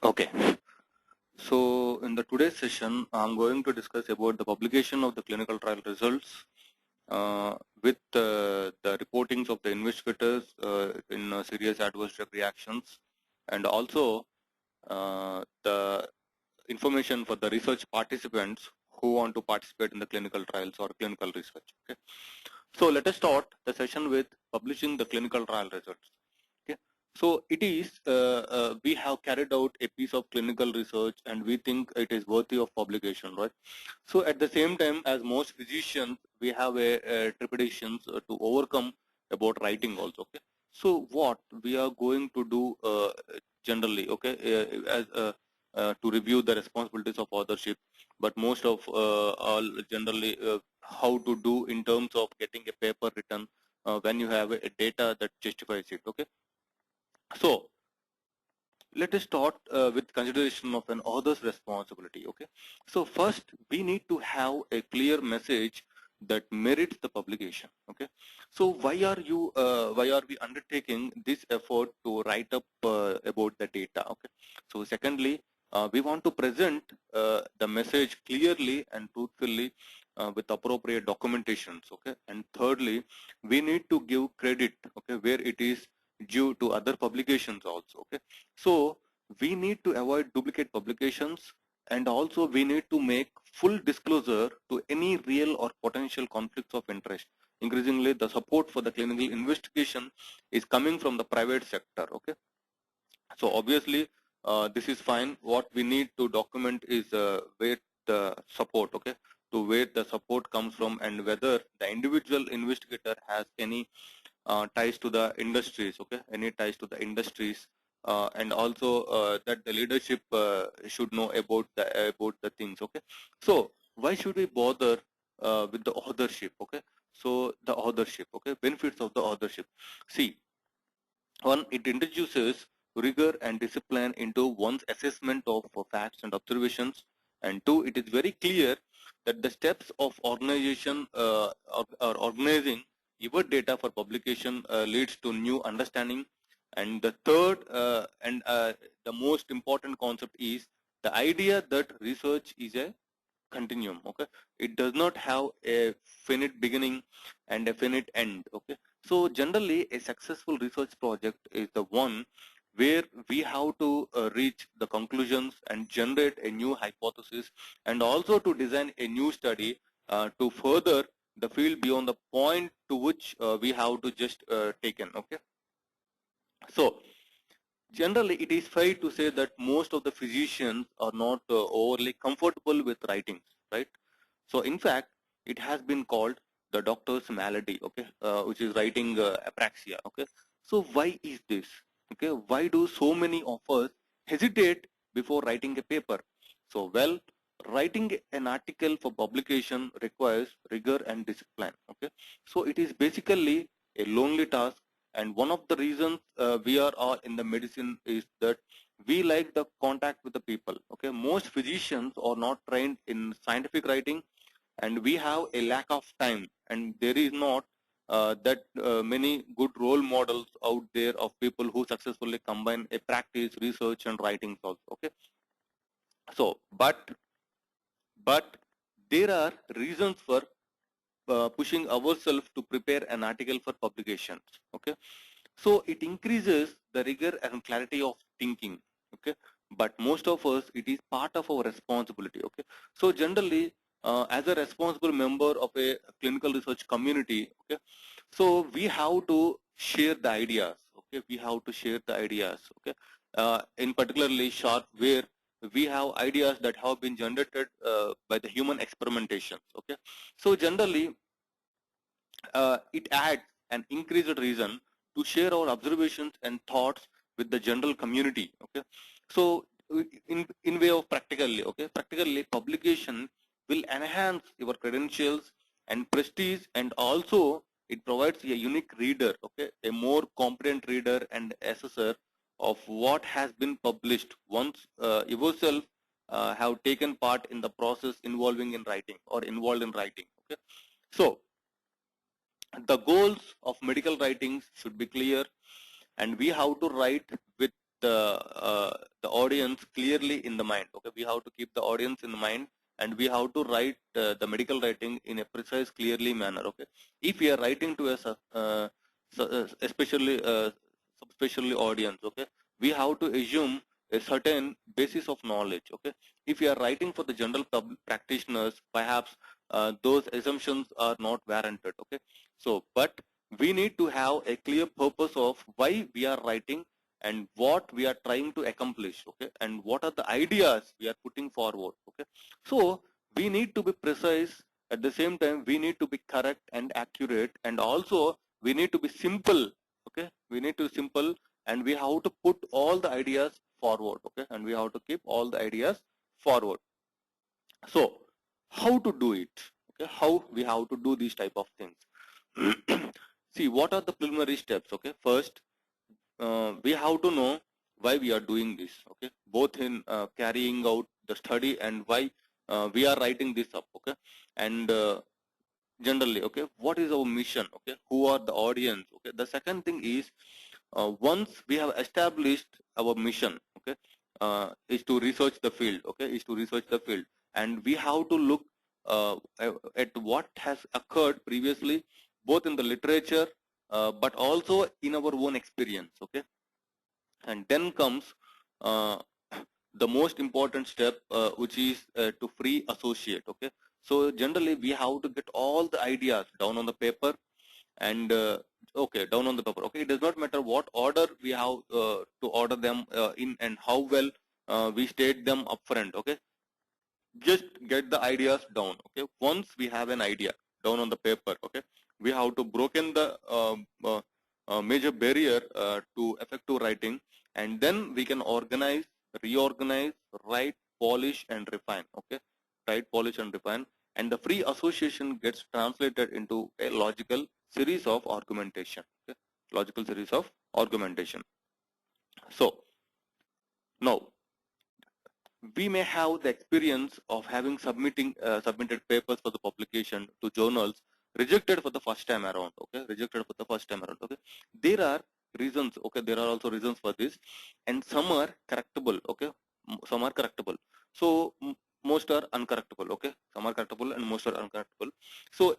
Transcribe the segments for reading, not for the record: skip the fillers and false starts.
Okay, so in the today's session, I'm going to discuss about the publication of the clinical trial results with the reportings of the investigators in serious adverse drug reactions, and also the information for the research participants who want to participate in the clinical trials or clinical research. Okay, so let us start the session with publishing the clinical trial results. Okay, so it is we have carried out a piece of clinical research and we think it is worthy of publication, right? So at the same time, as most physicians, we have a trepidations to overcome about writing also. Okay, so what we are going to do generally, okay, to review the responsibilities of authorship, but most of all generally how to do in terms of getting a paper written when you have a data that justifies it. Okay, so let us start with consideration of an author's responsibility. Okay, so first we need to have a clear message that merits the publication. Okay, so why are we undertaking this effort to write up about the data? Okay, so secondly, we want to present the message clearly and truthfully with appropriate documentations. Okay, and thirdly, we need to give credit, okay, where it is due to other publications also. Okay, so we need to avoid duplicate publications, and also we need to make full disclosure to any real or potential conflicts of interest. Increasingly, the support for the clinical investigation is coming from the private sector. Okay, so obviously this is fine. What we need to document is where the support, okay, to where the support comes from and whether the individual investigator has any ties to the industries, okay, any ties to the industries, and also that the leadership should know about the things. Okay, so why should we bother with the authorship? Okay, so the authorship, okay, benefits of the authorship. See, one, it introduces rigor and discipline into one's assessment of facts and observations, and two, it is very clear that the steps of organization or organizing your data for publication leads to new understanding. And the third and the most important concept is the idea that research is a continuum. Okay, it does not have a finite beginning and a finite end. Okay, so generally a successful research project is the one where we have to reach the conclusions and generate a new hypothesis, and also to design a new study to further the field beyond the point to which we have to just taken. Okay, so generally it is fair to say that most of the physicians are not overly comfortable with writings, right? So in fact, it has been called the doctor's malady, okay, which is writing apraxia. Okay, so why is this? Okay, why do so many of us hesitate before writing a paper? So well, writing an article for publication requires rigor and discipline. Okay, so it is basically a lonely task, and one of the reasons we are all in the medicine is that we like the contact with the people. Okay, most physicians are not trained in scientific writing, and we have a lack of time, and there is not that many good role models out there of people who successfully combine a practice, research, and writings also. Okay, so but there are reasons for pushing ourselves to prepare an article for publications. Okay, so it increases the rigor and clarity of thinking. Okay, but most of us, it is part of our responsibility. Okay, so generally as a responsible member of a clinical research community, okay, so we have to share the ideas. Okay, we have to share the ideas. Okay, in particularly short, where we have ideas that have been generated by the human experimentations. Okay, so generally it adds an increased reason to share our observations and thoughts with the general community. Okay, so in way of practically, okay, practically publication will enhance your credentials and prestige, and also it provides a unique reader, okay, a more competent reader and assessor of what has been published once yourself have taken part in the process involving in writing or involved in writing. Okay, so the goals of medical writings should be clear, and we have to write with the audience clearly in the mind. Okay, we have to keep the audience in the mind, and we have to write the medical writing in a precise, clearly manner. Okay, if we are writing to a especially subspecially audience, okay, we have to assume a certain basis of knowledge. Okay, if we are writing for the general practitioners, perhaps those assumptions are not warranted. Okay, so but we need to have a clear purpose of why we are writing and what we are trying to accomplish. Okay, and what are the ideas we are putting forward. Okay, so we need to be precise. At the same time, we need to be correct and accurate, and also we need to be simple. Okay, we need to be simple, and we have to put all the ideas forward. Okay, and we have to keep all the ideas forward. So how to do it? Okay, how we have to do these type of things. See, what are the preliminary steps? Okay, first we have to know why we are doing this. Okay, both in carrying out the study and why we are writing this up. Okay, and generally, okay, what is our mission? Okay, who are the audience? Okay, the second thing is once we have established our mission, okay, is to research the field. Okay, is to research the field, and we have to look at what has occurred previously, both in the literature but also in our own experience. Okay, and then comes uh, the most important step, which is to free associate. Okay, so generally we have to get all the ideas down on the paper, and okay, down on the paper. Okay, it does not matter what order we have to order them in, and how well we state them upfront. Okay, just get the ideas down. Okay, once we have an idea down on the paper, okay, we have to broken the major barrier to effective writing, and then we can organize, reorganize, write, polish and refine. Okay, write, polish and refine, and the free association gets translated into a logical series of argumentation. Okay, logical series of argumentation. So now we may have the experience of having submitted papers for the publication to journals rejected for the first time around. Okay, rejected for the first time around. Okay, there are reasons. Okay, there are also reasons for this, and some are correctable. Okay, some are correctable. So most are uncorrectable. Okay, some are correctable and most are uncorrectable. So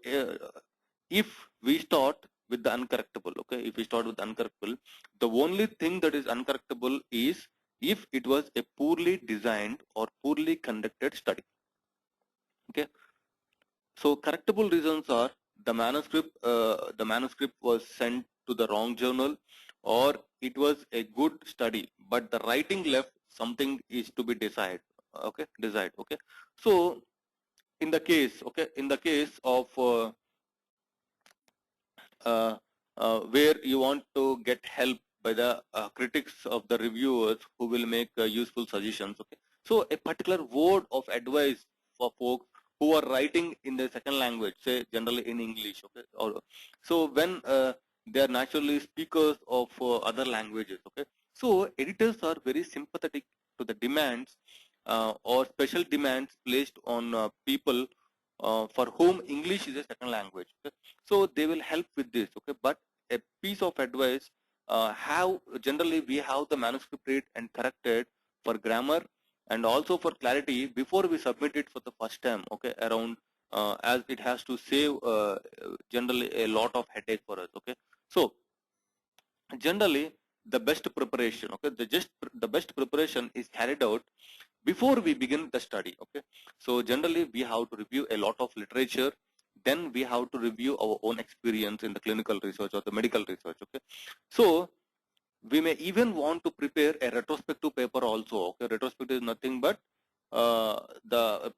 if we start with the uncorrectable, okay, if we start with uncorrectable, the only thing that is uncorrectable is if it was a poorly designed or poorly conducted study. Okay, so correctable reasons are the manuscript was sent to the wrong journal, or it was a good study but the writing left something is to be desired. Okay, desired. Okay, so in the case, okay, in the case of uh, where you want to get help by the critics of the reviewers who will make useful suggestions. Okay, so a particular word of advice for folks who are writing in the second language, say generally in English. Okay, or so when they are naturally speakers of other languages. Okay, so editors are very sympathetic to the demands or special demands placed on people for whom English is a second language. Okay? So they will help with this. Okay, but a piece of advice: have generally we have the manuscript read and corrected for grammar and also for clarity before we submit it for the first time. Okay, around as it has to save generally a lot of headache for us. Okay, so generally the best preparation, okay, the best preparation is carried out before we begin the study. Okay, so generally we have to review a lot of literature, then we have to review our own experience in the clinical research or the medical research. Okay, so we may even want to prepare a retrospective paper also. Okay, retrospective is nothing but uh, the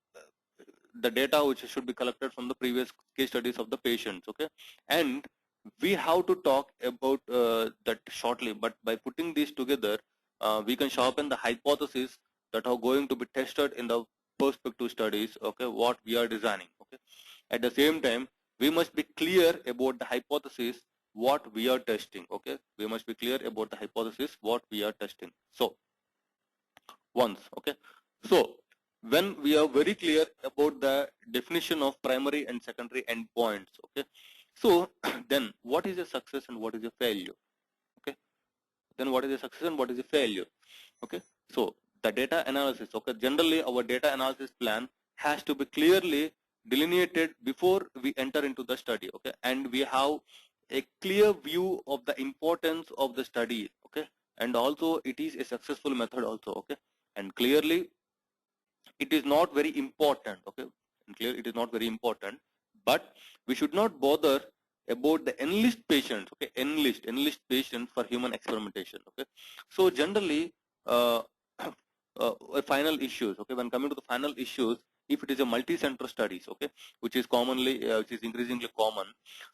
the data which should be collected from the previous case studies of the patients. Okay, and we have to talk about that shortly, but by putting these together we can sharpen the hypothesis that are going to be tested in the perspective studies. Okay, what we are designing. Okay, at the same time we must be clear about the hypothesis what we are testing. Okay, we must be clear about the hypothesis what we are testing. So once, okay, so when we are very clear about the definition of primary and secondary endpoints, okay, so then what is a success and what is a failure? Okay, then what is the success and what is the failure. Okay, so the data analysis, okay, generally our data analysis plan has to be clearly delineated before we enter into the study, okay, and we have a clear view of the importance of the study, okay, and also it is a successful method also, okay, and clearly it is not very important, okay, and clear it is not very important, but we should not bother about the enlist patients, okay, enlist patients for human experimentation, okay. So generally uh, final issues, okay, when coming to the final issues, if it is a multi-center studies, okay, which is commonly which is increasingly common,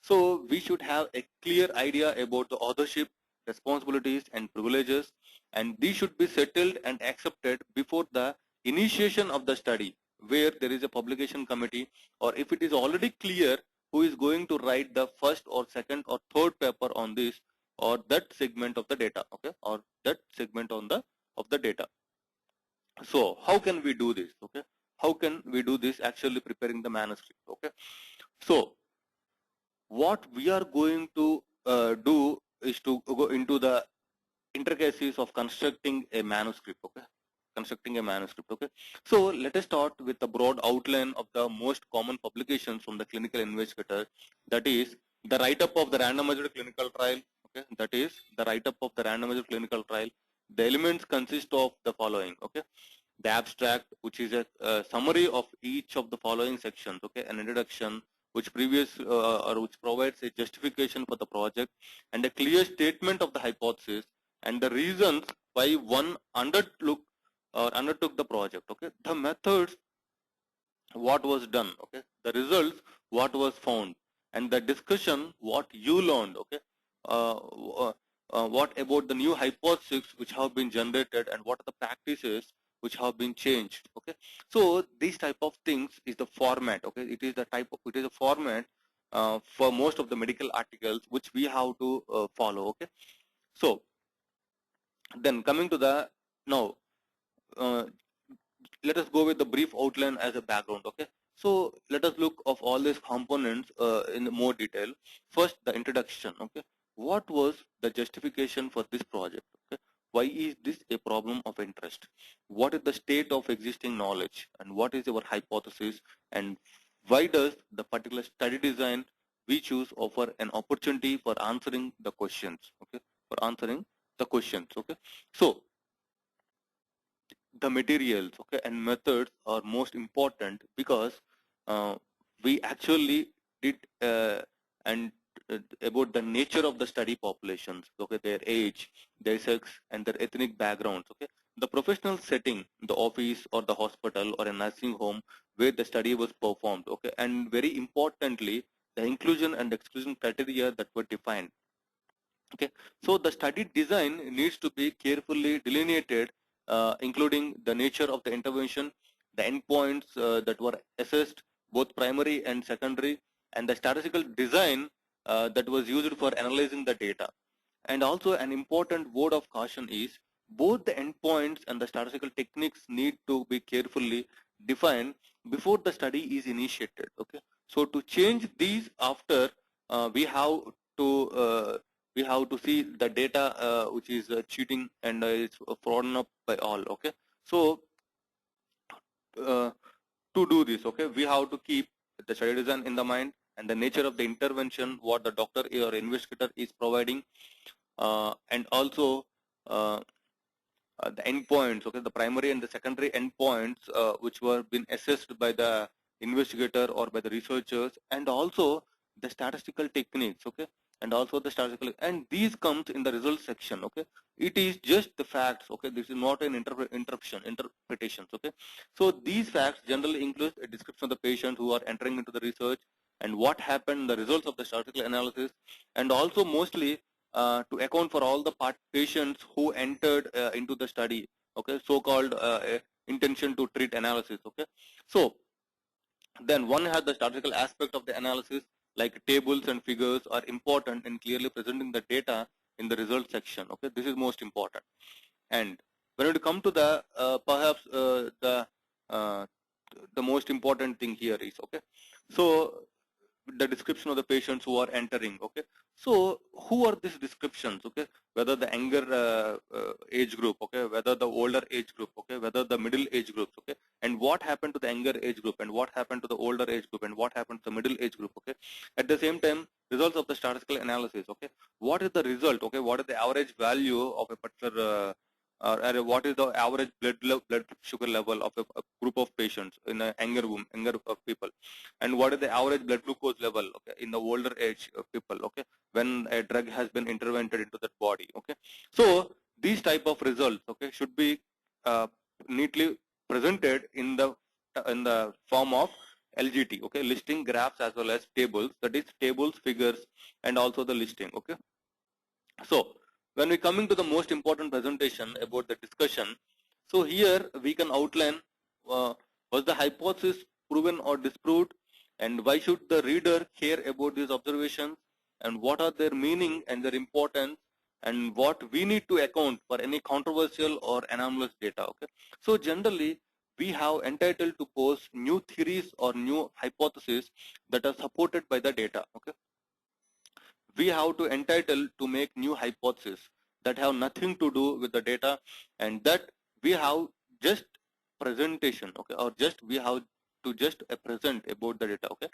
so we should have a clear idea about the authorship, responsibilities and privileges, and these should be settled and accepted before the initiation of the study, where there is a publication committee, or if it is already clear who is going to write the first or second or third paper on this or that segment of the data, okay, or that segment on the of the data. So how can we do this, okay, how can we do this actually preparing the manuscript, okay. So what we are going to do is to go into the intricacies of constructing a manuscript, okay, constructing a manuscript, okay. So let us start with the broad outline of the most common publications from the clinical investigator, that is the write-up of the randomized clinical trial, okay, that is the write-up of the randomized clinical trial. The elements consist of the following, okay, the abstract, which is a summary of each of the following sections, okay, an introduction, which or which provides a justification for the project and a clear statement of the hypothesis and the reasons why one undertook the project, okay, the methods, what was done, okay, the results, what was found, and the discussion, what you learned, okay, uh, what about the new hypotheses which have been generated and what are the practices which have been changed, okay. So these type of things is the format, okay, it is the type of, it is a format for most of the medical articles which we have to follow, okay. So then coming to the now uh, let us go with the brief outline as a background, okay. So let us look of all these components in more detail. First, the introduction, okay. What was the justification for this project, okay? Why is this a problem of interest? What is the state of existing knowledge and what is our hypothesis, and why does the particular study design we choose offer an opportunity for answering the questions, okay, for answering the questions, okay. So the materials, okay, and methods are most important because uh, we actually did and about the nature of the study populations, okay, their age, their sex and their ethnic backgrounds, okay, the professional setting, the office or the hospital or a nursing home where the study was performed, okay, and very importantly the inclusion and exclusion criteria that were defined, okay. So the study design needs to be carefully delineated, including the nature of the intervention, the endpoints that were assessed, both primary and secondary, and the statistical design that was used for analyzing the data. And also an important word of caution is both the endpoints and the statistical techniques need to be carefully defined before the study is initiated, okay. So to change these after, we have to see the data which is cheating and it's fraud up by all, okay. So uh, to do this, okay, we have to keep the study design in the mind and the nature of the intervention what the doctor or investigator is providing, and also uh, the endpoints, okay, the primary and the secondary endpoints which were been assessed by the investigator or by the researchers, and also the statistical techniques, okay, and also the statistical, and these comes in the results section, okay. It is just the facts, okay, this is not an interpretations, okay. So these facts generally include a description of the patient who are entering into the research and what happened, the results of the statistical analysis, and also mostly to account for all the patients who entered into the study, okay, so-called intention to treat analysis, okay. So then one has the statistical aspect of the analysis, like tables and figures are important in clearly presenting the data in the result section, okay, this is most important. And when we come to the perhaps uh, the most important thing here is, okay, so the description of the patients who are entering. Okay, so who are these descriptions? Okay, whether the younger age group, okay, whether the older age group, okay, whether the middle age groups, okay, and what happened to the younger age group, and what happened to the older age group, and what happened to the middle age group. Okay, at the same time, results of the statistical analysis. Okay, what is the result? Okay, what is the average value of a particular or what is the average blood sugar level of a group of patients in a younger people, and what is the average blood glucose level, okay, in the older age people, okay, when a drug has been intervened into that body. Okay, so these type of results, okay, should be neatly presented in the form of LGT, okay, listing graphs as well as tables, that is tables, figures, and also the listing. Okay, so when we coming to the most important presentation about the discussion, so here we can outline was the hypothesis proven or disproved, and why should the reader care about these observations, and what are their meaning and their importance, and what we need to account for any controversial or anomalous data. Okay, so generally we have entitled to pose new theories or new hypotheses that are supported by the data. Okay, we have to entitle to make new hypotheses that have nothing to do with the data, and that we have just presentation, okay, or just we have to just present about the data. Okay,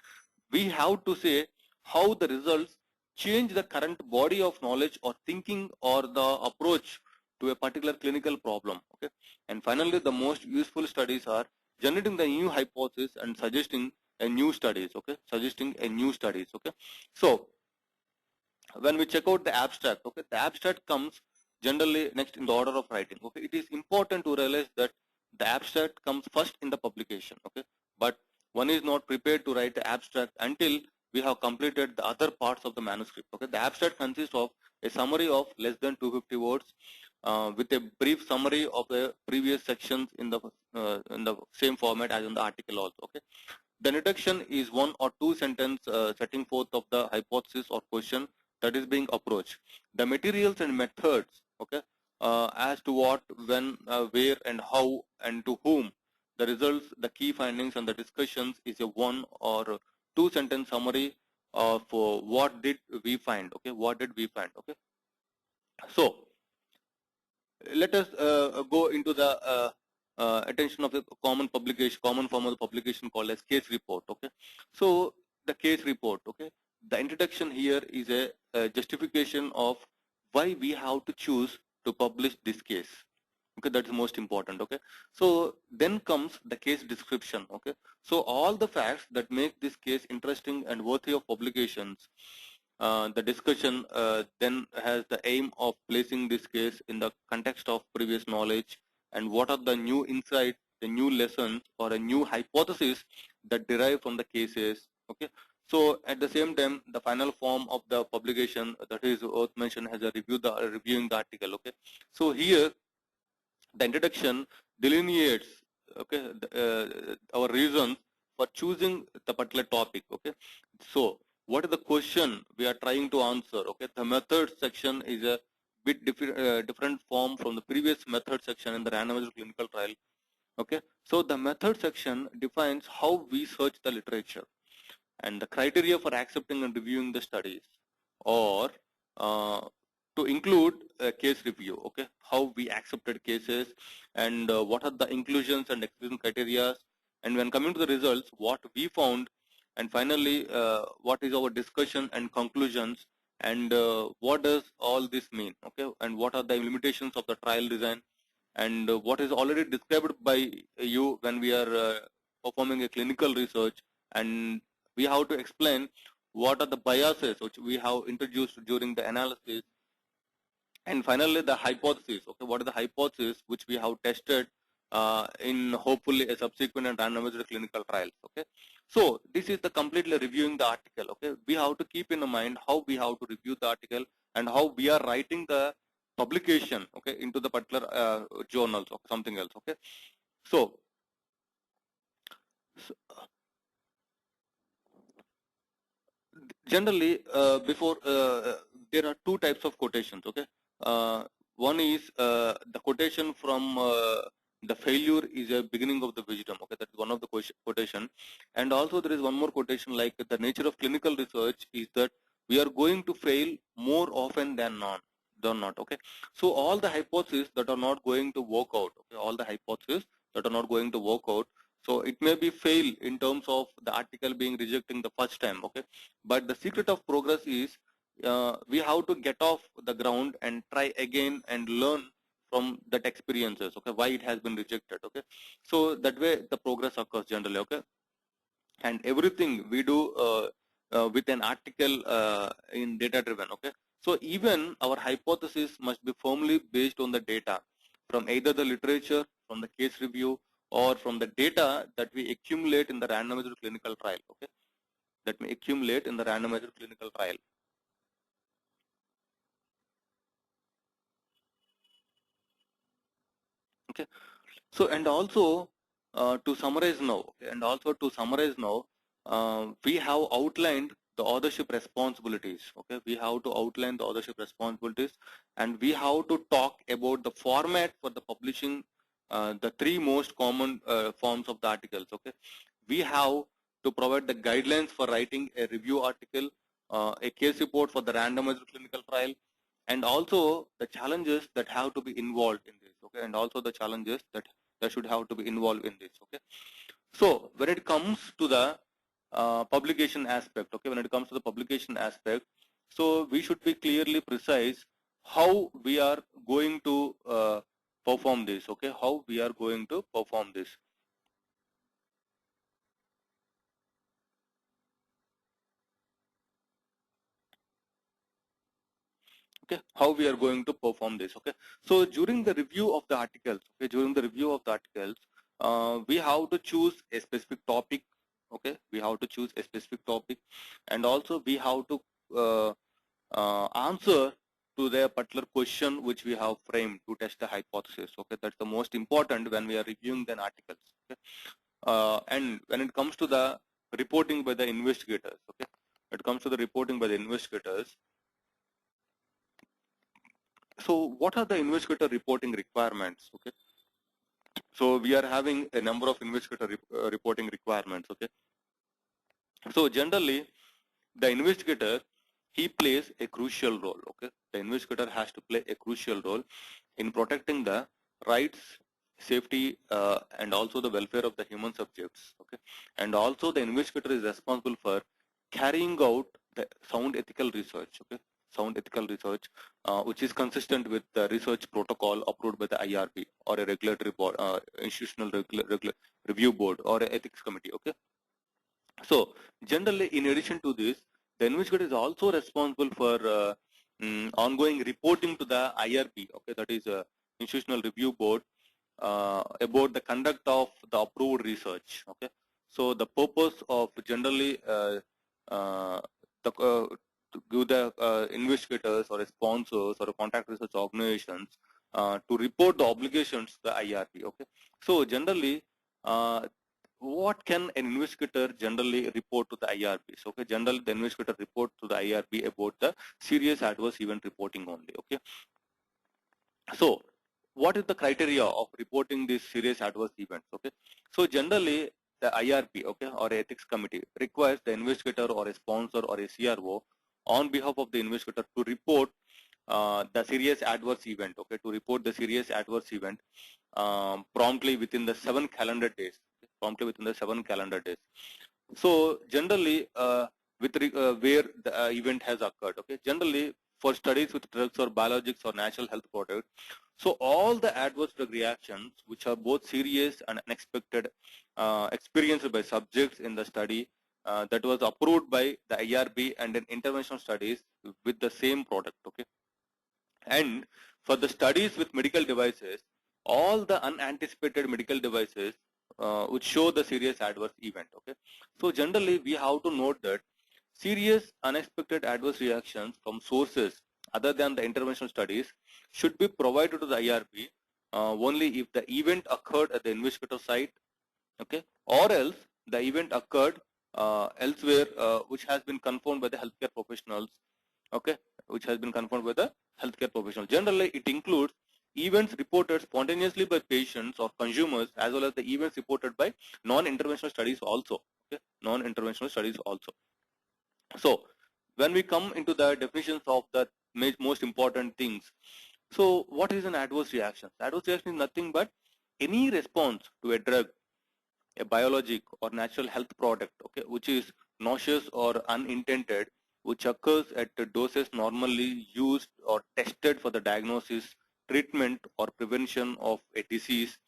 we have to say how the results change the current body of knowledge or thinking or the approach to a particular clinical problem. Okay, and finally the most useful studies are generating the new hypothesis and suggesting a new studies. Okay, suggesting a new studies. Okay, so when we check out the abstract, okay, the abstract comes generally next in the order of writing. Okay, it is important to realize that the abstract comes first in the publication. Okay, but one is not prepared to write the abstract until we have completed the other parts of the manuscript. Okay, the abstract consists of a summary of less than 250 words with a brief summary of the previous sections in the same format as in the article also. Okay, the introduction is one or two sentence setting forth of the hypothesis or question that is being approached. The materials and methods, okay, as to what, when, where, and how, and to whom. The results, the key findings, and the discussions is a one or two sentence summary of what did we find. Okay, what did we find? Okay, so let us go into the attention of a common publication, common form of the publication called as case report. Okay, so the case report. Okay, the introduction here is a justification of why we have to choose to publish this case. Okay, that's most important. Okay, so then comes the case description. Okay, so all the facts that make this case interesting and worthy of publications. The discussion then has the aim of placing this case in the context of previous knowledge, and what are the new insights, the new lessons, or a new hypothesis that derive from the cases. Okay, so at the same time, the final form of the publication, that is worth mention, has a reviewing the article. Okay, so here the introduction delineates, okay, our reasons for choosing the particular topic. Okay, so what is the question we are trying to answer? Okay, the method section is a bit different form from the previous method section in the randomized clinical trial. Okay, so the method section defines how we search the literature and the criteria for accepting and reviewing the studies, or uh, to include a case review. Okay, how we accepted cases, and what are the inclusions and exclusion criteria, and when coming to the results, what we found, and finally what is our discussion and conclusions, and what does all this mean. Okay, and what are the limitations of the trial design, and what is already described by you when we are performing a clinical research, and we have to explain what are the biases which we have introduced during the analysis, and finally the hypothesis. Okay, what are the hypotheses which we have tested in hopefully a subsequent and randomized clinical trials. Okay, so this is the completely reviewing the article. Okay, we have to keep in mind how we have to review the article and how we are writing the publication, okay, into the particular journals or something else. Okay, so generally before there are two types of quotations. Okay, one is the quotation from the failure is a beginning of the wisdom. Okay, that is one of the quotation. And also there is one more quotation, like the nature of clinical research is that we are going to fail more often than not. Okay, so all the hypotheses that are not going to work out, okay, all the hypotheses that are not going to work out, so it may be fail in terms of the article being rejecting the first time. Okay, but the secret of progress is we have to get off the ground and try again and learn from that experiences. Okay, why it has been rejected. Okay, so that way the progress occurs generally. Okay, and everything we do with an article in data driven. Okay, so even our hypothesis must be firmly based on the data from either the literature, from the case review, or from the data that we accumulate in the randomized clinical trial. Okay, that may accumulate in the randomized clinical trial. Okay, so and also to summarize now, okay, we have outlined the authorship responsibilities. Okay, we have to outline the authorship responsibilities, and we have to talk about the format for the publishing the three most common forms of the articles. Okay, we have to provide the guidelines for writing a review article, a case report for the randomized clinical trial, and also the challenges that have to be involved in this. Okay, and also the challenges that should have to be involved in this. Okay, so when it comes to the publication aspect, okay, when it comes to the publication aspect, so we should be clearly precise how we are going to perform this. Okay, how we are going to perform this. Okay, how we are going to perform this. Okay, so during the review of the articles, okay, during the review of the articles, we have to choose a specific topic. Okay, we have to choose a specific topic, and also we have to answer to the particular question which we have framed to test the hypothesis. Okay, that's the most important when we are reviewing the articles. Okay, and when it comes to the reporting by the investigators, okay, when it comes to the reporting by the investigators, so what are the investigator reporting requirements? Okay, so we are having a number of investigator reporting requirements. Okay, so generally the investigator, he plays a crucial role. Okay, the investigator has to play a crucial role in protecting the rights, safety, and also the welfare of the human subjects. Okay, and also the investigator is responsible for carrying out the sound ethical research. Okay, sound ethical research, which is consistent with the research protocol approved by the IRB or a regulatory board, institutional review board or a ethics committee. Okay, so generally, in addition to this, the investigator is also responsible for ongoing reporting to the IRB. Okay, that is institutional review board, about the conduct of the approved research. Okay, so the purpose of generally to give the investigators or sponsors or contract research organizations to report the obligations to the IRB. Okay, so generally, what can an investigator generally report to the IRBs? Okay, generally the investigator report to the IRB about the serious adverse event reporting only. Okay, so what is the criteria of reporting these serious adverse events? Okay, so generally the IRB, okay, or ethics committee requires the investigator or a sponsor or a CRO on behalf of the investigator to report the serious adverse event. Okay, to report the serious adverse event promptly within the 7 calendar days. Okay, promptly within the 7 calendar days. So generally, where the event has occurred. Okay, generally for studies with drugs or biologics or natural health products, so all the adverse drug reactions, which are both serious and unexpected, experienced by subjects in the study that was approved by the IRB and in interventional studies with the same product. Okay, and for the studies with medical devices, all the unanticipated medical devices would show the serious adverse event. Okay, so generally we have to note that serious unexpected adverse reactions from sources other than the interventional studies should be provided to the IRB only if the event occurred at the investigator site. Okay, or else the event occurred elsewhere, which has been confirmed by the healthcare professionals. Okay, which has been confirmed by the healthcare professional. Generally, it includes events reported spontaneously by patients or consumers, as well as the events reported by non-interventional studies also. Okay, non-interventional studies also. So when we come into the definitions of the most important things, so what is an adverse reaction? Adverse reaction is nothing but any response to a drug, a biologic or natural health product, okay, which is nauseous or unintended, which occurs at the doses normally used or tested for the diagnosis, treatment or prevention of a disease,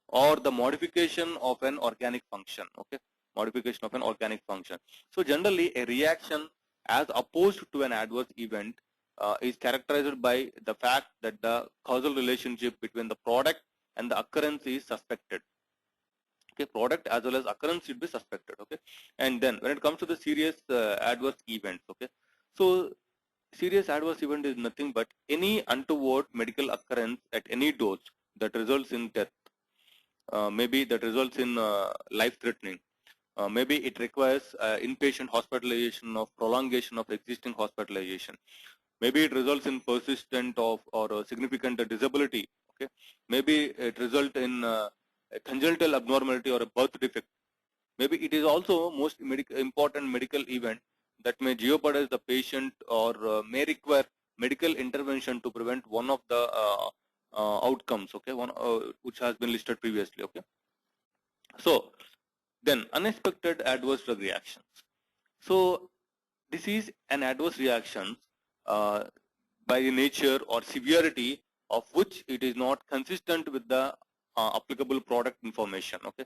or the modification of an organic function, okay, modification of an organic function. So generally a reaction as opposed to an adverse event is characterized by the fact that the causal relationship between the product and the occurrence is suspected. Okay, product as well as occurrence should be suspected. Okay, and then when it comes to the serious adverse events, okay, so serious adverse event is nothing but any untoward medical occurrence at any dose that results in death, maybe that results in life-threatening. Maybe it requires inpatient hospitalization of prolongation of existing hospitalization. Maybe it results in persistent of or significant disability. Okay, maybe it results in a congenital abnormality or a birth defect. Maybe it is also most important medical event that may jeopardize the patient or may require medical intervention to prevent one of the outcomes. Okay, one which has been listed previously. Okay, so then unexpected adverse drug reactions. So this is an adverse reaction uh, by the nature or severity of which it is not consistent with the applicable product information. Okay,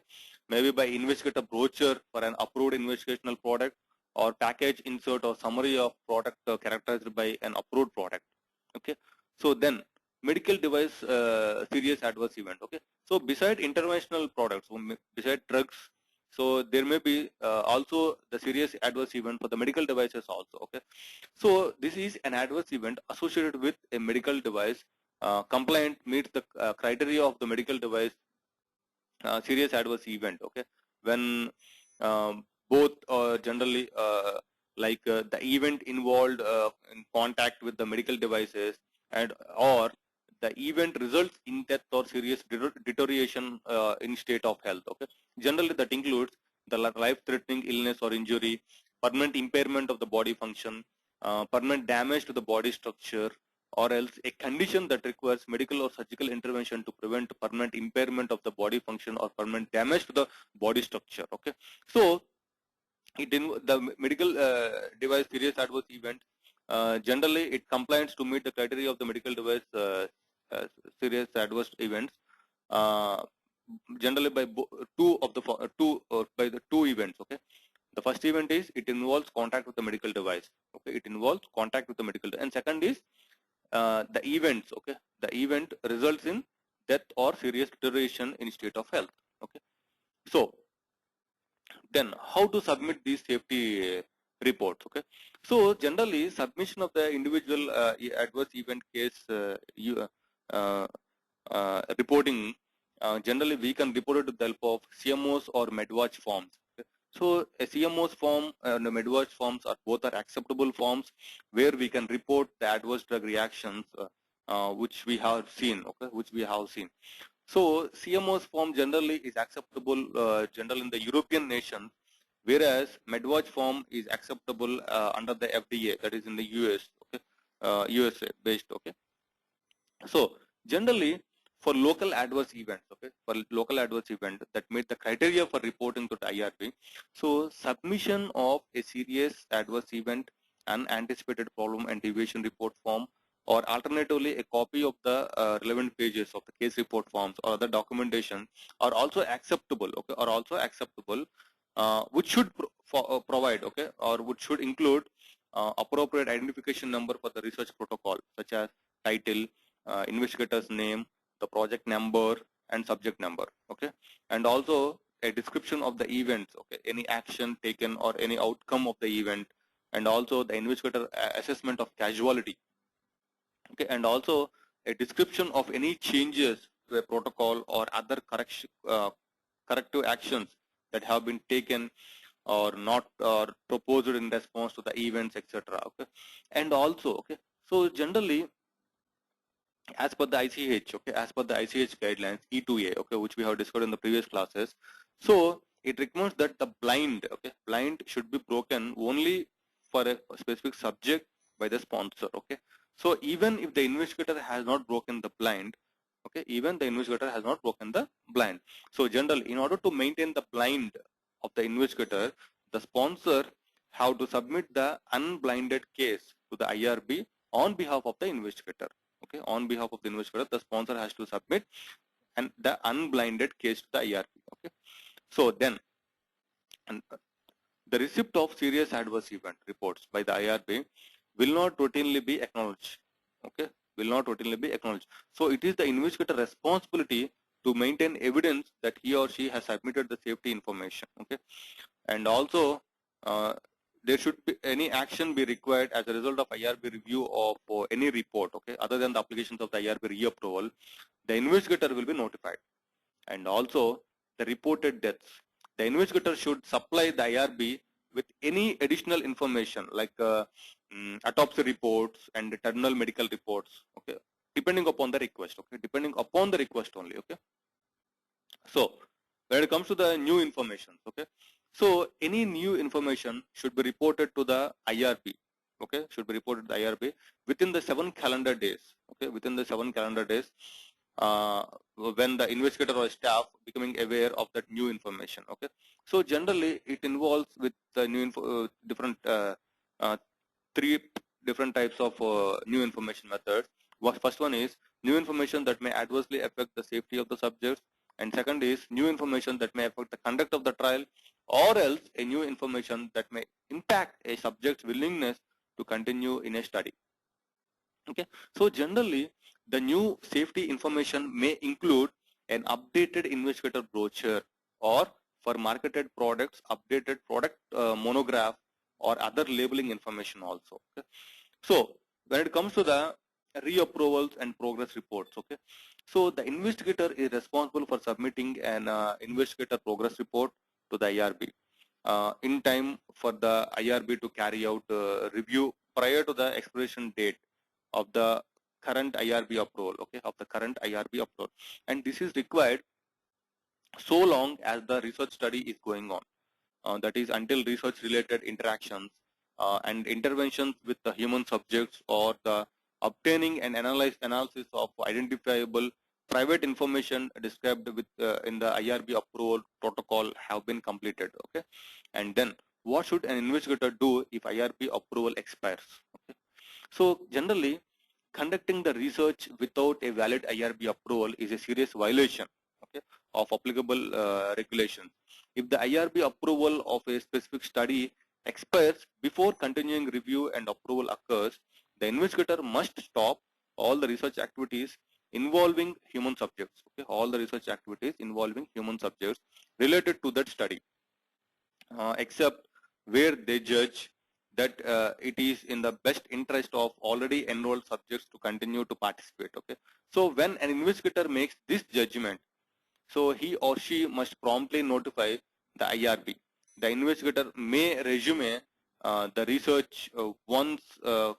maybe by investigator brochure for an approved investigational product, or package insert or summary of product characterized by an approved product. Okay, so then medical device serious adverse event. Okay, so beside interventional products, beside drugs, so there may be also the serious adverse event for the medical devices also. Okay, so this is an adverse event associated with a medical device. Compliant meets the criteria of the medical device serious adverse event. Okay, when both generally the event involved in contact with the medical devices, and or the event results in death or serious deterioration in state of health. Okay, generally that includes the life-threatening illness or injury, permanent impairment of the body function, permanent damage to the body structure, or else a condition that requires medical or surgical intervention to prevent permanent impairment of the body function or permanent damage to the body structure. Okay, so the medical device serious adverse event, generally it complies to meet the criteria of the medical device uh, serious adverse events, uh, generally by two events. Okay, the first event is it involves contact with the medical device. Okay, it involves contact with the medical and second is the events. Okay, the event results in death or serious deterioration in state of health. Okay, so then how to submit these safety reports? Okay, so generally submission of the individual adverse event case uh, reporting, generally we can report it with the help of CMOs or MedWatch forms. Okay? So a CMO's form and the MedWatch forms are both are acceptable forms where we can report the adverse drug reactions which we have seen. Okay, which we have seen. So CMO's form generally is acceptable generally in the European nations, whereas MedWatch form is acceptable under the FDA, that is in the US. Okay, USA based. Okay, so generally for local adverse events, okay, for local adverse event that meet the criteria for reporting to the IRB, so submission of a serious adverse event, unanticipated problem and deviation report form, or alternatively a copy of the relevant pages of the case report forms or other documentation are also acceptable. Okay, are also acceptable, which should provide, okay, or which should include appropriate identification number for the research protocol, such as title, investigator's name, the project number, and subject number. Okay, and also a description of the events. Okay, any action taken or any outcome of the event, and also the investigator assessment of casualty. Okay, and also a description of any changes to a protocol or other corrective actions that have been taken or not or proposed in response to the events, etc. Okay, and also, okay, so generally as per the ICH, okay, as per the ICH guidelines E2A, okay, which we have discussed in the previous classes. So it recommends that the blind, okay, blind should be broken only for a specific subject by the sponsor, okay. So even if the investigator has not broken the blind, okay, even the investigator has not broken the blind. So generally, in order to maintain the blind of the investigator, the sponsor have to submit the unblinded case to the IRB on behalf of the investigator. Okay, on behalf of the investigator, the sponsor has to submit and the unblinded case to the IRB. Okay, so then and the receipt of serious adverse event reports by the IRB will not routinely be acknowledged. Okay, will not routinely be acknowledged. So it is the investigator responsibility to maintain evidence that he or she has submitted the safety information. Okay, and also there should be any action be required as a result of IRB review of any report, okay, other than the applications of the IRB reapproval, the investigator will be notified. And also the reported deaths, the investigator should supply the IRB with any additional information like autopsy reports and terminal medical reports, okay, depending upon the request, okay, depending upon the request only, okay. So when it comes to the new information, okay, so any new information should be reported to the IRB, okay, should be reported to the IRB within the 7 calendar days, okay, within the 7 calendar days, uh, when the investigator or staff becoming aware of that new information, okay. So generally it involves with the new different uh, three different types of new information methods. First one is new information that may adversely affect the safety of the subjects, and second is new information that may affect the conduct of the trial, or else a new information that may impact a subject's willingness to continue in a study. Okay, so generally the new safety information may include an updated investigator brochure, or for marketed products updated product monograph or other labeling information also. Okay, so when it comes to the reapprovals and progress reports, okay, so the investigator is responsible for submitting an investigator progress report to the IRB in time for the IRB to carry out review prior to the expiration date of the current IRB approval, okay, of the current IRB approval. And this is required so long as the research study is going on. That is until research related interactions and interventions with the human subjects, or the obtaining and analysis of identifiable private information described with in the IRB approval protocol have been completed, okay. And then what should an investigator do if IRB approval expires? Okay, so generally conducting the research without a valid IRB approval is a serious violation, okay, of applicable regulations. If the IRB approval of a specific study expires before continuing review and approval occurs, the investigator must stop all the research activities involving human subjects, okay, all the research activities involving human subjects related to that study, except where they judge that it is in the best interest of already enrolled subjects to continue to participate, okay. So when an investigator makes this judgment, so he or she must promptly notify the IRB. The investigator may resume the research once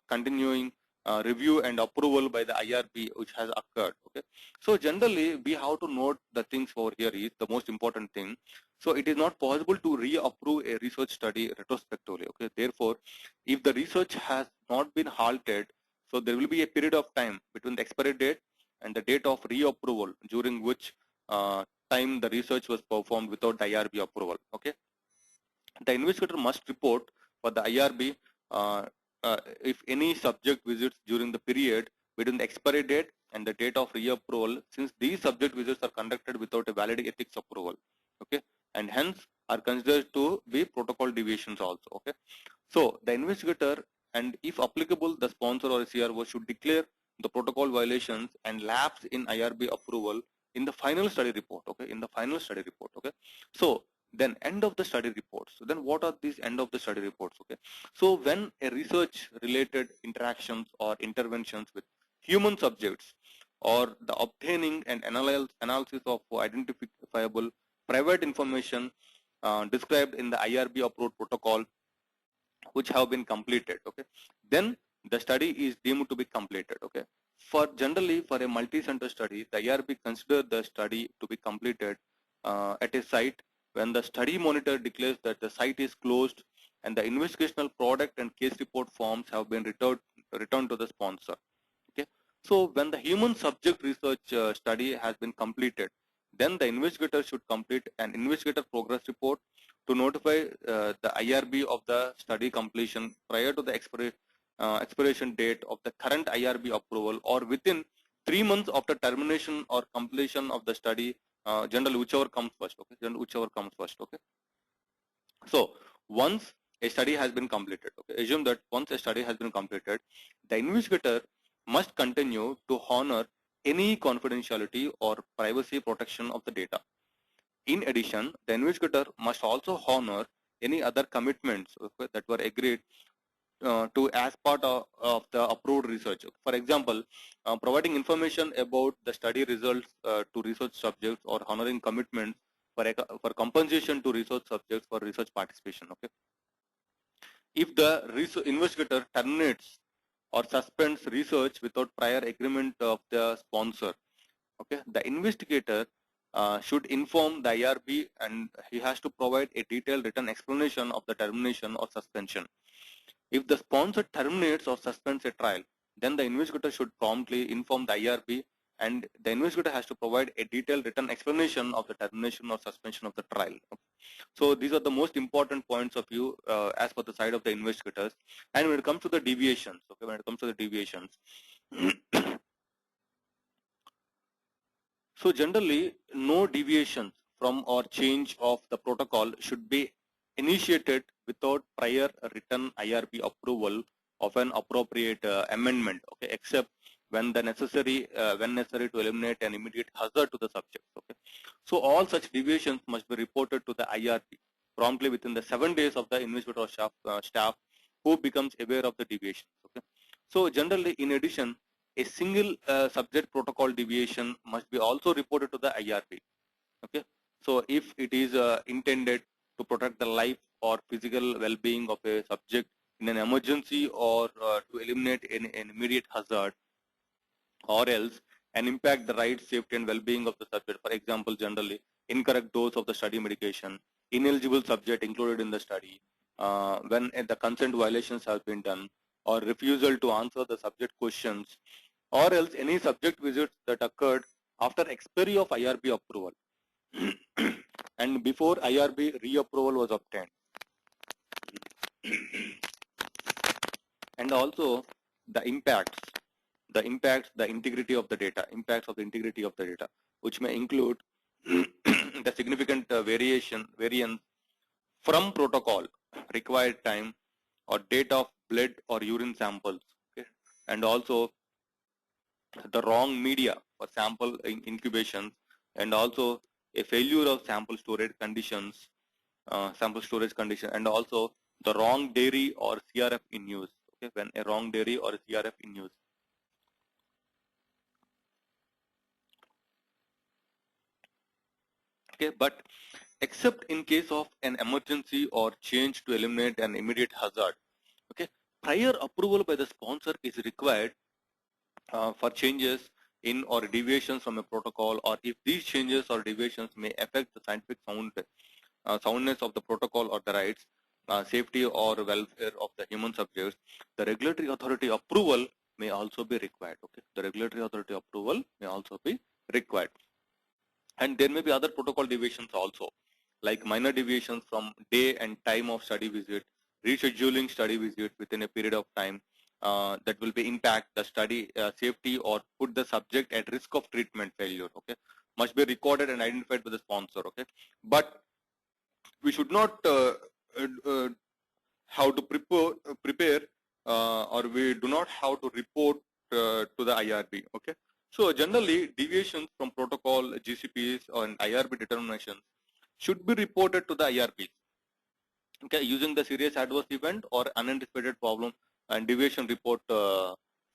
continuing review and approval by the IRB which has occurred, okay. So generally we have to note the things over here is the most important thing. So it is not possible to reapprove a research study retrospectively, okay. Therefore, if the research has not been halted, so there will be a period of time between the expiry date and the date of reapproval, during which time the research was performed without the IRB approval, okay. The investigator must report for the IRB if any subject visits during the period between the expiry date and the date of reapproval, since these subject visits are conducted without a valid ethics approval, okay, and hence are considered to be protocol deviations also, okay. So the investigator, and if applicable the sponsor or CRO, should declare the protocol violations and lapse in IRB approval in the final study report, okay, in the final study report, okay. So then end of the study reports. So then what are these end of the study reports, okay. So when a research related interactions or interventions with human subjects, or the obtaining and analysis of identifiable private information described in the IRB approved protocol which have been completed, okay, then the study is deemed to be completed, okay. generally for a multi-center study, the IRB consider the study to be completed at a site when the study monitor declares that the site is closed and the investigational product and case report forms have been returned to the sponsor. Okay, so when the human subject research study has been completed, then the investigator should complete an investigator progress report to notify the IRB of the study completion prior to the expiration date of the current IRB approval, or within 3 months after termination or completion of the study, generally whichever comes first. Okay, generally whichever comes first. Okay, so once a study has been completed, okay, assume that once a study has been completed, the investigator must continue to honor any confidentiality or privacy protection of the data. In addition, the investigator must also honor any other commitments, okay, that were agreed to as part of the approved research. For example, providing information about the study results to research subjects, or honoring commitments for compensation to research subjects for research participation. Okay, if the investigator terminates or suspends research without prior agreement of the sponsor, okay, the investigator should inform the IRB, and he has to provide a detailed written explanation of the termination or suspension. If the sponsor terminates or suspends a trial, then the investigator should promptly inform the IRB, and the investigator has to provide a detailed written explanation of the termination or suspension of the trial. So these are the most important points of view as per the side of the investigators. And when it comes to the deviations, okay, when it comes to the deviations, so generally no deviations from or change of the protocol should be initiated without prior written IRB approval of an appropriate amendment, okay, except when necessary to eliminate an immediate hazard to the subject. Okay, so all such deviations must be reported to the IRB promptly within the 7 days of the investigator staff who becomes aware of the deviations. Okay, so generally, in addition, a single subject protocol deviation must be also reported to the IRB. Okay, so if it is intended to protect the life or physical well-being of a subject in an emergency, or to eliminate an immediate hazard, or else and impact the rights, safety and well-being of the subject. For example, generally incorrect dose of the study medication, ineligible subject included in the study, when the consent violations have been done, or refusal to answer the subject questions, or else any subject visits that occurred after expiry of IRB approval and before IRB reapproval was obtained. And also the impacts, the integrity of the data, impacts of the integrity of the data, which may include the significant variance from protocol, required time, or date of blood or urine samples, okay, and also the wrong media for sample incubation, and also a failure of sample storage conditions, and also the wrong dairy or CRF in use. Okay, when a wrong dairy or CRF in use. Okay, but except in case of an emergency or change to eliminate an immediate hazard, okay, prior approval by the sponsor is required for changes in or deviations from a protocol, or if these changes or deviations may affect the scientific soundness of the protocol or the rights, safety or welfare of the human subjects, the regulatory authority approval may also be required. Okay, the regulatory authority approval may also be required. And there may be other protocol deviations also, like minor deviations from day and time of study visit, rescheduling study visit within a period of time that will be impact the study safety or put the subject at risk of treatment failure. Okay, must be recorded and identified by the sponsor. Okay, but we should not have to prepare or we do not have to report to the IRB. Okay, so generally deviations from protocol, GCPs and IRB determinations should be reported to the IRB, okay, using the serious adverse event or unanticipated problem and deviation report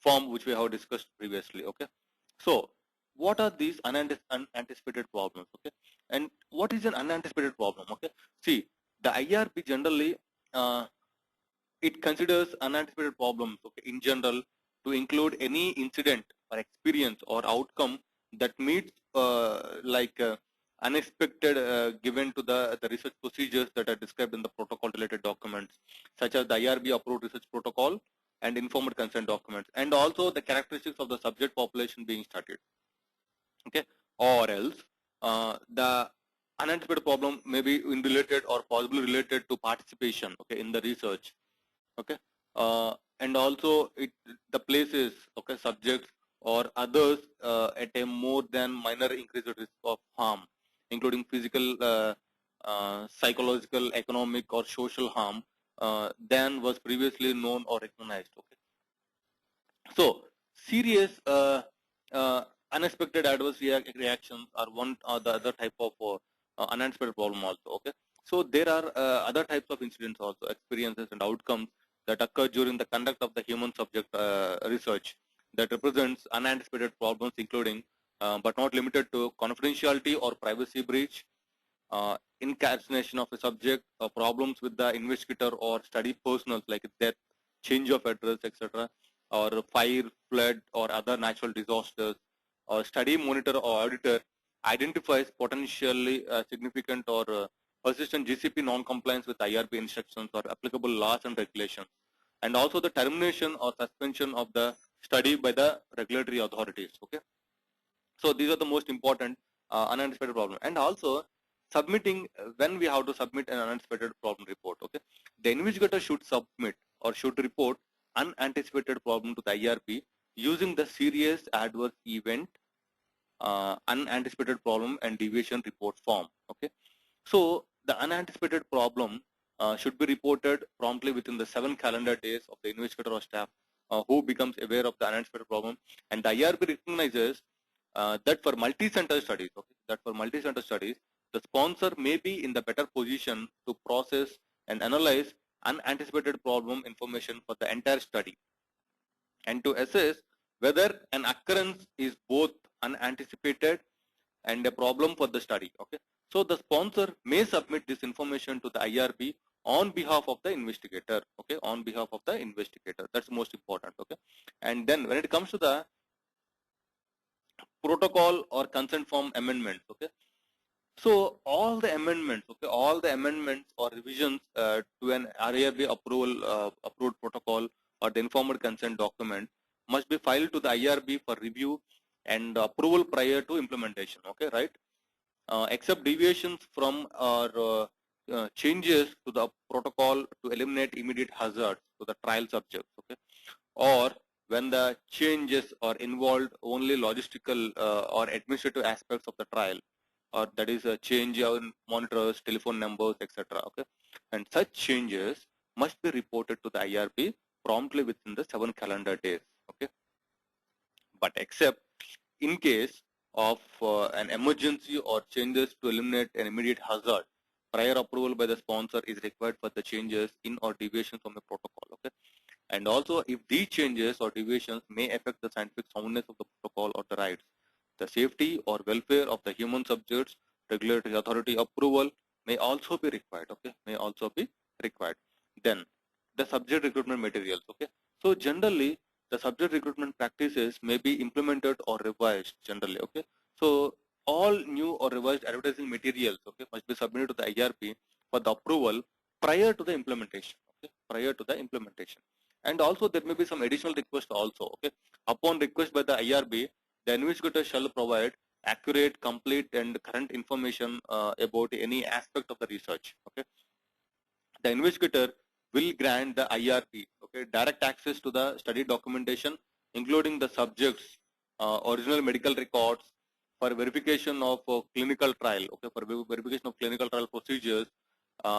form, which we have discussed previously. Okay, so what are these unanticipated problems? Okay, and what is an unanticipated problem? Okay, see, the IRB generally it considers unanticipated problems, okay, in general, to include any incident or experience or outcome that meets unexpected given to the research procedures that are described in the protocol related documents, such as the IRB approved research protocol and informed consent documents, and also the characteristics of the subject population being studied. Okay, or else the unanticipated problem may be unrelated or possibly related to participation, okay, in the research. Okay, and also the places, okay, subjects or others at a more than minor increased risk of harm, including physical, psychological, economic, or social harm than was previously known or recognized. Okay, so serious unexpected adverse reactions are one or the other type of unanticipated problem also. Okay, so there are other types of incidents also, experiences and outcomes that occur during the conduct of the human subject research that represents unanticipated problems, including but not limited to confidentiality or privacy breach, incarceration of a subject, problems with the investigator or study personnel like death, change of address, etc., or fire, flood, or other natural disasters, or study monitor or auditor identifies potentially significant or persistent GCP non-compliance with IRB instructions or applicable laws and regulations, and also the termination or suspension of the study by the regulatory authorities. Okay, so these are the most important unanticipated problem. And also submitting, when we have to submit an unanticipated problem report, okay, the investigator should submit or should report unanticipated problem to the IRB using the serious adverse event unanticipated problem and deviation report form. Okay, so the unanticipated problem should be reported promptly within the 7 calendar days of the investigator or staff who becomes aware of the unanticipated problem, and the IRB recognizes that for multi-center studies, okay, the sponsor may be in the better position to process and analyze unanticipated problem information for the entire study, and to assess whether an occurrence is both unanticipated and a problem for the study. Okay, so the sponsor may submit this information to the IRB on behalf of the investigator. Okay, on behalf of the investigator. That's most important. Okay, and then when it comes to the protocol or consent form amendments, okay, so all the amendments, okay, all the amendments or revisions to an IRB approved protocol or the informed consent document must be filed to the IRB for review and approval prior to implementation. Okay, right? Except deviations from or changes to the protocol to eliminate immediate hazards to the trial subjects. Okay, or when the changes are involved only logistical or administrative aspects of the trial, or that is a change in monitors, telephone numbers, etc. Okay, and such changes must be reported to the IRB promptly within the 7 calendar days. Okay, but except in case of an emergency or changes to eliminate an immediate hazard, prior approval by the sponsor is required for the changes in or deviations from the protocol. Okay, and also if these changes or deviations may affect the scientific soundness of the protocol or the rights, the safety or welfare of the human subjects, regulatory authority approval may also be required. Okay, may also be required. Then the subject recruitment materials. Okay, so generally the subject recruitment practices may be implemented or revised generally. Okay, so all new or revised advertising materials, okay, must be submitted to the IRB for the approval prior to the implementation. Okay, prior to the implementation. And also there may be some additional request also. Okay, upon request by the IRB, the investigator shall provide accurate, complete, and current information about any aspect of the research. Okay, the investigator will grant the IRB, okay, direct access to the study documentation, including the subjects' original medical records for verification of clinical trial. Okay, for verification of clinical trial procedures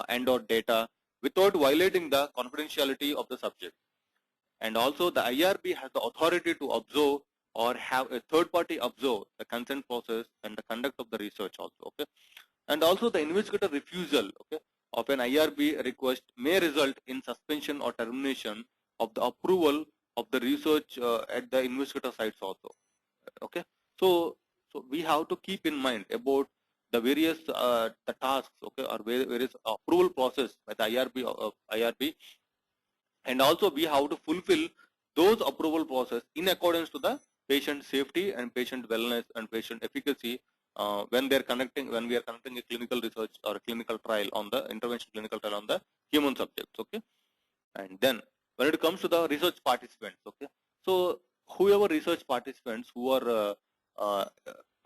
and/or data without violating the confidentiality of the subject. And also the IRB has the authority to observe or have a third party observe the consent process and the conduct of the research also. Okay, and also the investigator refusal, okay, of an IRB request may result in suspension or termination of the approval of the research at the investigator sites also. Okay, so we have to keep in mind about the various the tasks, okay, or various approval process by the IRB, and also we have to fulfill those approval process in accordance to the patient safety and patient wellness and patient efficacy when we are conducting a clinical research or a clinical trial on the intervention clinical trial on the human subjects. Okay, and then when it comes to the research participants, okay, so whoever research participants who are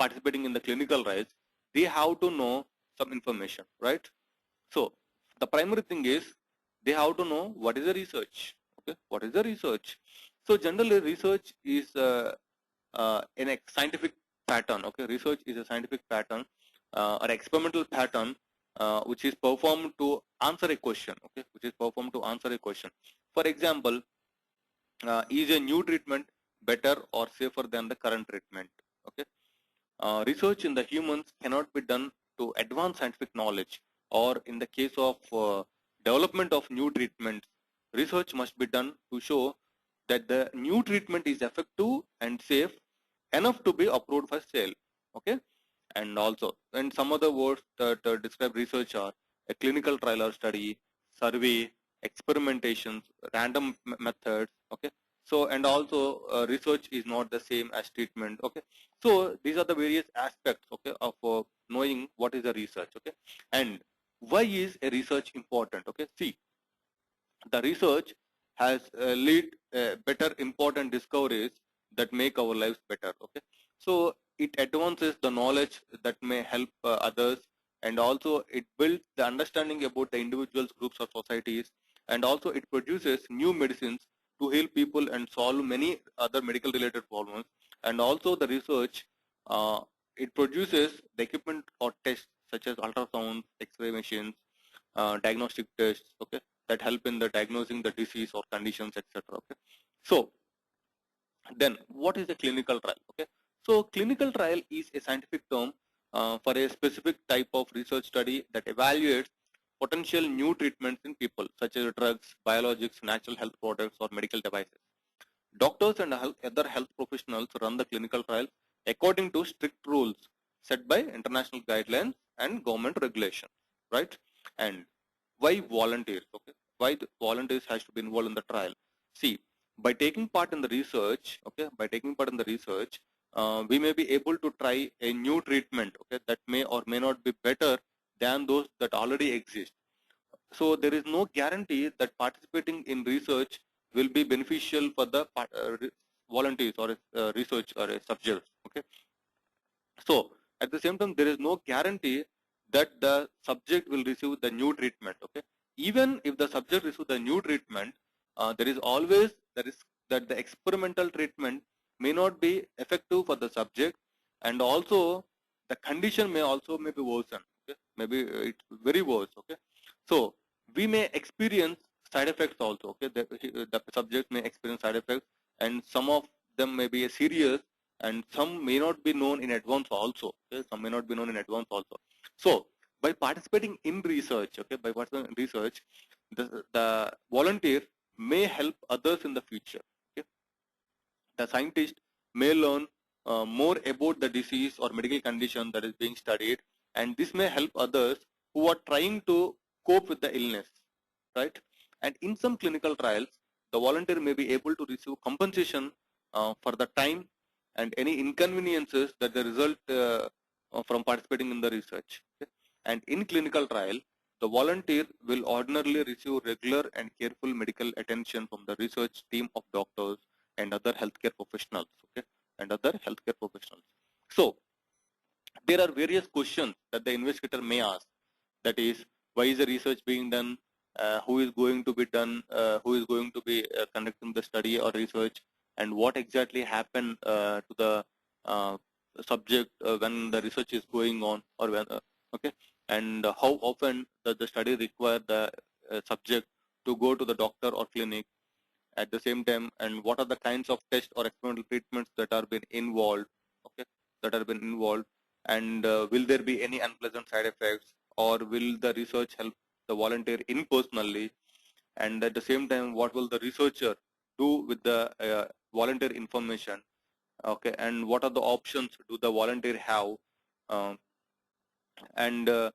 participating in the clinical trials, they have to know some information, right? So the primary thing is they have to know what is the research. Okay, what is the research? So generally, research is in a scientific pattern. Okay, research is a scientific pattern or experimental pattern which is performed to answer a question. Okay, which is performed to answer a question. For example, is a new treatment better or safer than the current treatment? Okay, research in the humans cannot be done to advance scientific knowledge, or in the case of development of new treatments, research must be done to show that the new treatment is effective and safe enough to be approved for sale. Okay, and also, and some other words that describe research are a clinical trial or study, survey, experimentations, random methods. Okay, so and also research is not the same as treatment. Okay, so these are the various aspects, okay, of knowing what is a research. Okay, and why is a research important? Okay, see, the research has lead better important discoveries that make our lives better. Okay, so it advances the knowledge that may help others, and also it builds the understanding about the individuals, groups, or societies, and also it produces new medicines to heal people and solve many other medical related problems. And also the research, uh, it produces the equipment or tests such as ultrasound, x-ray machines, diagnostic tests, okay, that help in the diagnosing the disease or conditions, etc. Okay, so then what is a clinical trial? Okay, so clinical trial is a scientific term for a specific type of research study that evaluates potential new treatments in people, such as drugs, biologics, natural health products, or medical devices. Doctors and other health professionals run the clinical trial according to strict rules set by international guidelines and government regulations, right? And why volunteers? Okay, why the volunteers has to be involved in the trial? See, by taking part in the research, okay, by taking part in the research, we may be able to try a new treatment, okay, that may or may not be better than those that already exist. So there is no guarantee that participating in research will be beneficial for the volunteers or research or a subject. Okay. So at the same time, there is no guarantee that the subject will receive the new treatment. Okay. Even if the subject receives the new treatment, there is always the risk that the experimental treatment may not be effective for the subject, and also the condition may be worsen. Okay. Maybe it's very worse. Okay. So we may experience side effects also. Okay. The subject may experience side effects, and some of them may be serious, and some may not be known in advance also. Okay? Some may not be known in advance also. So by participating in research, okay, by participating in research, the volunteer may help others in the future. Okay? The scientist may learn more about the disease or medical condition that is being studied, and this may help others who are trying to cope with the illness, right? And in some clinical trials, the volunteer may be able to receive compensation for the time and any inconveniences that the result from participating in the research. Okay? And in clinical trial, the volunteer will ordinarily receive regular and careful medical attention from the research team of doctors and other healthcare professionals. Okay, and other healthcare professionals. So there are various questions that the investigator may ask. That is, why is the research being done? Who is going to be done? Who is going to be conducting the study or research? And what exactly happened to the subject when the research is going on, or when okay? And how often does the study require the subject to go to the doctor or clinic at the same time, and what are the kinds of tests or experimental treatments that are been involved, okay, that are been involved, and will there be any unpleasant side effects, or will the research help the volunteer in personally, and at the same time, what will the researcher do with the volunteer information, okay, and what are the options do the volunteer have, um, and uh,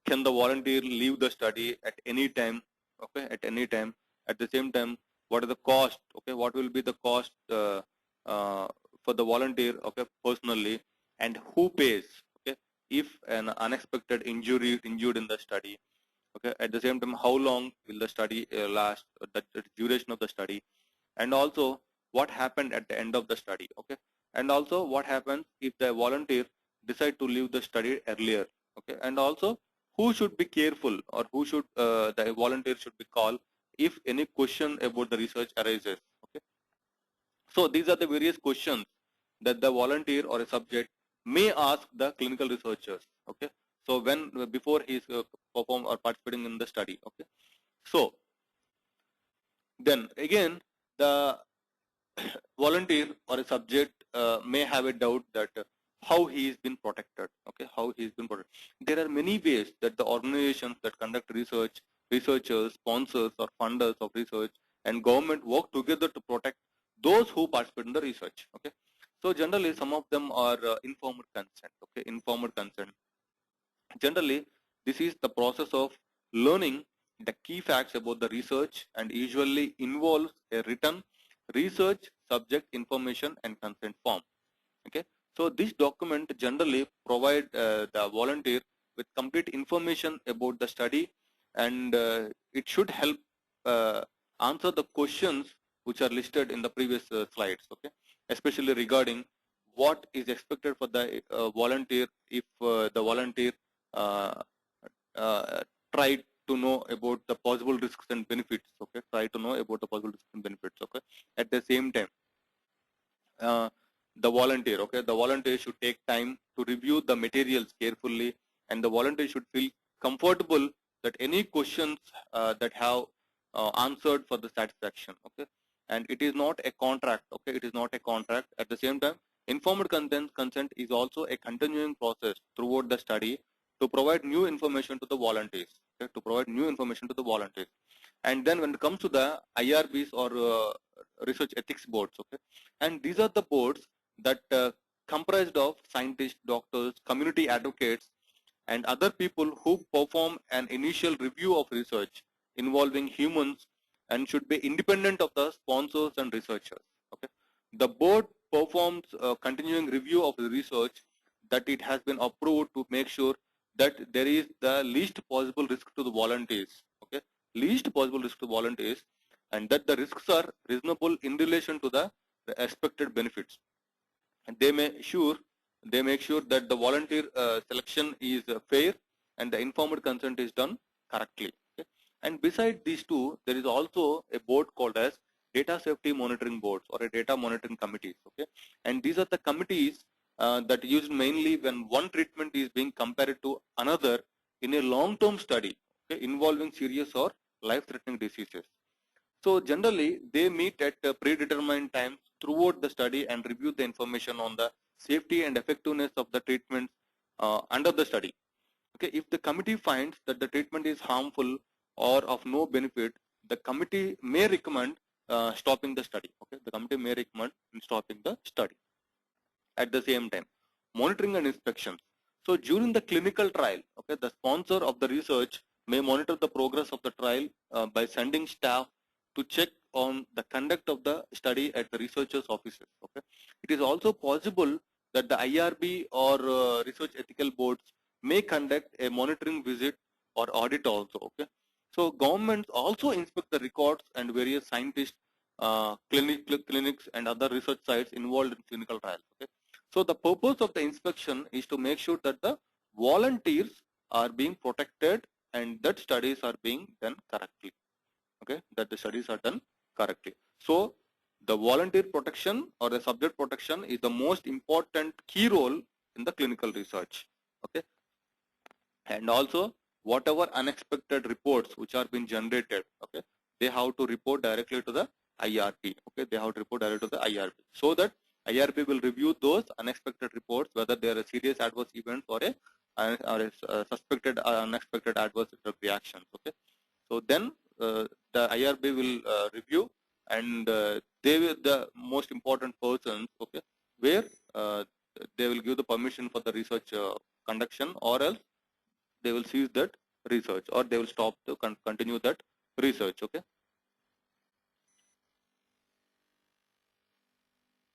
can the volunteer leave the study at any time, okay, at any time. At the same time, what are the cost, okay, what will be the cost for the volunteer, okay, personally, and who pays, okay, if an unexpected injury injured in the study, okay. At the same time, how long will the study last, the duration of the study, and also what happened at the end of the study, okay, and also what happens if the volunteer decide to leave the study earlier, okay, and also who should be careful, or who should the volunteer should be called if any question about the research arises, okay. So these are the various questions that the volunteer or a subject may ask the clinical researchers, okay. So when before he is perform or participating in the study, okay. So then again, the volunteer or a subject may have a doubt that how he is been protected, okay, how he is been protected. There are many ways that the organizations that conduct research, researchers, sponsors or funders of research, and government work together to protect those who participate in the research, okay. So generally some of them are informed consent, okay, informed consent. Generally, this is the process of learning the key facts about the research, and usually involves a written research subject information and consent form. Okay, so this document generally provide the volunteer with complete information about the study, and it should help uh, answer the questions which are listed in the previous slides. Okay, especially regarding what is expected for the volunteer if the volunteer uh, uh, try to know about the possible risks and benefits. Okay, try to know about the possible risks and benefits. Okay, at the same time, uh, the volunteer should take time to review the materials carefully, and the volunteer should feel comfortable that any questions that have answered for the satisfaction, okay. And it is not a contract, okay, it is not a contract. At the same time, informed consent is also a continuing process throughout the study to provide new information to the volunteers, okay, to provide new information to the volunteers. And then when it comes to the IRBs or research ethics boards, okay, and these are the boards that comprised of scientists, doctors, community advocates, and other people who perform an initial review of research involving humans, and should be independent of the sponsors and researchers. Okay, the board performs a continuing review of the research that it has been approved to make sure that there is the least possible risk to the volunteers. Okay, least possible risk to volunteers, and that the risks are reasonable in relation to the expected benefits. And they make sure that the volunteer selection is fair, and the informed consent is done correctly. Okay? And beside these two, there is also a board called as data safety monitoring boards or a data monitoring committees. Okay, and these are the committees that are used mainly when one treatment is being compared to another in a long-term study, okay, involving serious or life-threatening diseases. So generally, they meet at predetermined times throughout the study and review the information on the safety and effectiveness of the treatment under the study. Okay, if the committee finds that the treatment is harmful or of no benefit, the committee may recommend stopping the study. Okay, the committee may recommend stopping the study. At the same time, monitoring and inspections. So during the clinical trial, okay, the sponsor of the research may monitor the progress of the trial by sending staff to check on the conduct of the study at the researchers' offices. Okay, it is also possible that the IRB or research ethical boards may conduct a monitoring visit or audit also. Okay, so governments also inspect the records and various scientists, clinics and other research sites involved in clinical trials. Okay, so the purpose of the inspection is to make sure that the volunteers are being protected and that studies are being done correctly. Okay, that the studies are done correctly. So the volunteer protection or the subject protection is the most important key role in the clinical research. Okay, and also whatever unexpected reports which are being generated, okay, they have to report directly to the IRB. Okay, they have to report directly to the IRB, so that IRB will review those unexpected reports, whether they are a serious adverse events or a suspected unexpected adverse drug reactions. Okay, so then the IRB will review, and they will the most important persons. Okay, where they will give the permission for the research conduction, or else they will cease that research, or they will stop to continue that research. Okay,